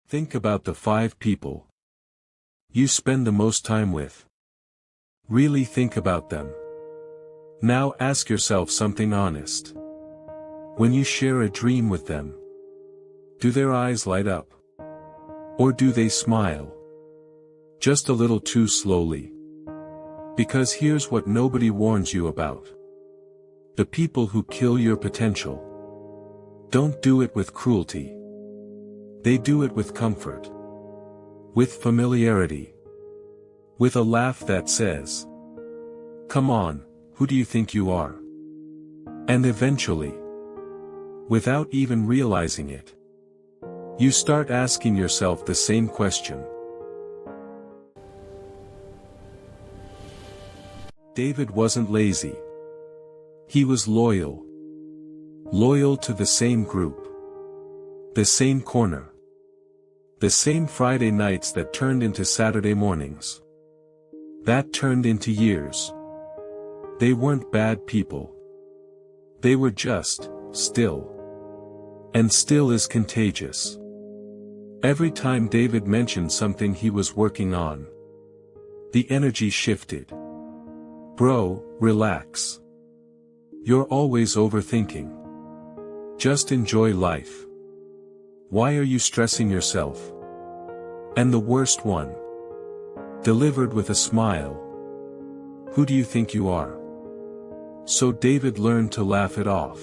Think about the 5 people you spend the most time with. Really think about them. Now ask yourself something honest. When you share a dream with them, do their eyes light up? Or do they smile? Just a little too slowly. Because here's what nobody warns you about. The people who kill your potential don't do it with cruelty. They do it with comfort. With familiarity. With a laugh that says, "Come on, who do you think you are?" And eventually, without even realizing it, you start asking yourself the same question. David wasn't lazy. He was loyal. Loyal to the same group. The same corner. The same Friday nights that turned into Saturday mornings. That turned into years. They weren't bad people. They were just, still. And still is contagious. Every time David mentioned something he was working on, the energy shifted. Bro, relax. You're always overthinking. Just enjoy life. Why are you stressing yourself? And the worst one, delivered with a smile. Who do you think you are? So David learned to laugh it off.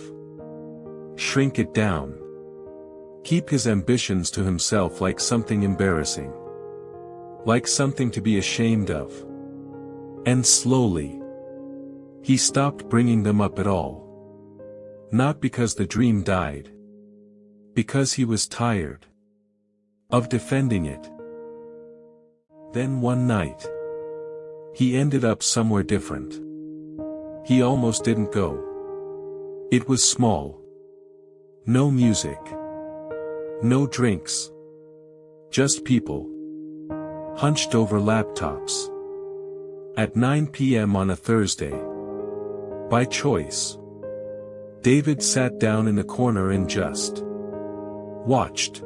Shrink it down. Keep his ambitions to himself like something embarrassing. Like something to be ashamed of. And slowly, he stopped bringing them up at all. Not because the dream died. Because he was tired of defending it. Then one night, he ended up somewhere different. He almost didn't go. It was small. No music. No drinks. Just people. Hunched over laptops. At 9 p.m. on a Thursday. By choice. David sat down in a corner and just watched.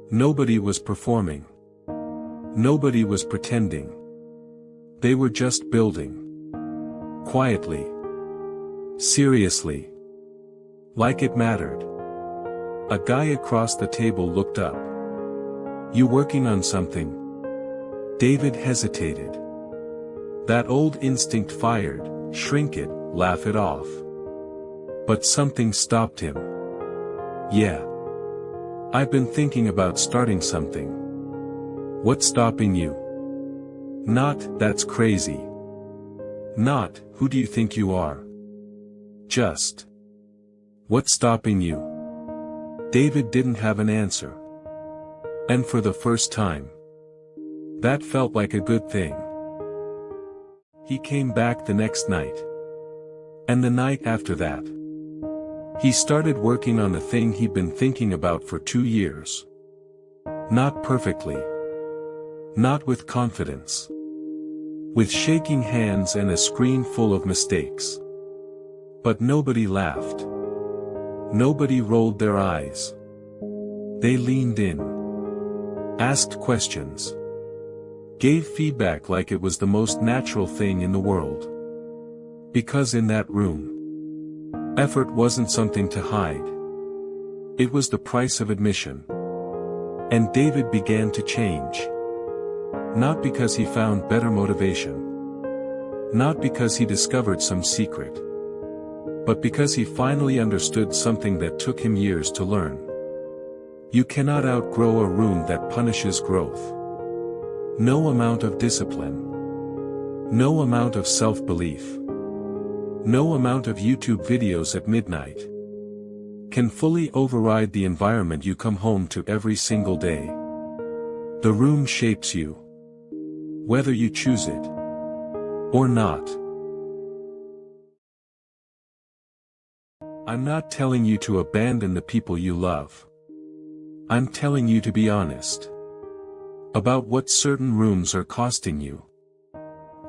Nobody was performing. Nobody was pretending. They were just building. Quietly. Seriously. Like it mattered. A guy across the table looked up. "You working on something?" David hesitated. That old instinct fired, shrink it, laugh it off. But something stopped him. "Yeah. I've been thinking about starting something." "What's stopping you?" Not, "That's crazy." Not, "Who do you think you are?" Just, "What's stopping you?" David didn't have an answer. And for the first time, that felt like a good thing. He came back the next night. And the night after that. He started working on a thing he'd been thinking about for 2 years. Not perfectly. Not with confidence. With shaking hands and a screen full of mistakes. But nobody laughed. Nobody rolled their eyes. They leaned in. Asked questions. Gave feedback like it was the most natural thing in the world. Because in that room, effort wasn't something to hide. It was the price of admission. And David began to change. Not because he found better motivation. Not because he discovered some secret. But because he finally understood something that took him years to learn. You cannot outgrow a room that punishes growth. No amount of discipline. No amount of self-belief. No amount of YouTube videos at midnight can fully override the environment you come home to every single day. The room shapes you, whether you choose it or not. I'm not telling you to abandon the people you love. I'm telling you to be honest about what certain rooms are costing you.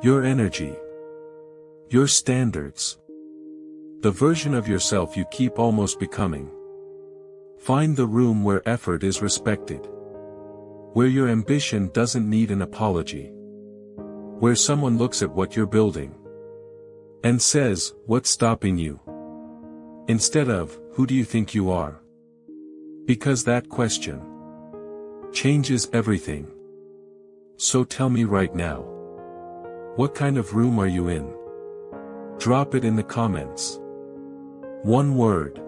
Your energy. Your standards. The version of yourself you keep almost becoming. Find the room where effort is respected. Where your ambition doesn't need an apology. Where someone looks at what you're building and says, "What's stopping you?" instead of, "Who do you think you are?" Because that question changes everything. So tell me right now. What kind of room are you in? Drop it in the comments. One word.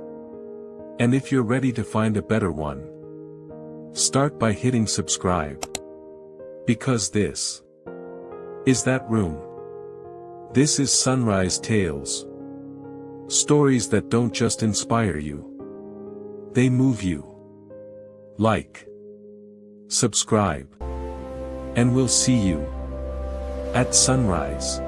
And if you're ready to find a better one, start by hitting subscribe. Because this is that room. This is Sunrise Tales. Stories that don't just inspire you. They move you. Like, subscribe, and we'll see you at sunrise.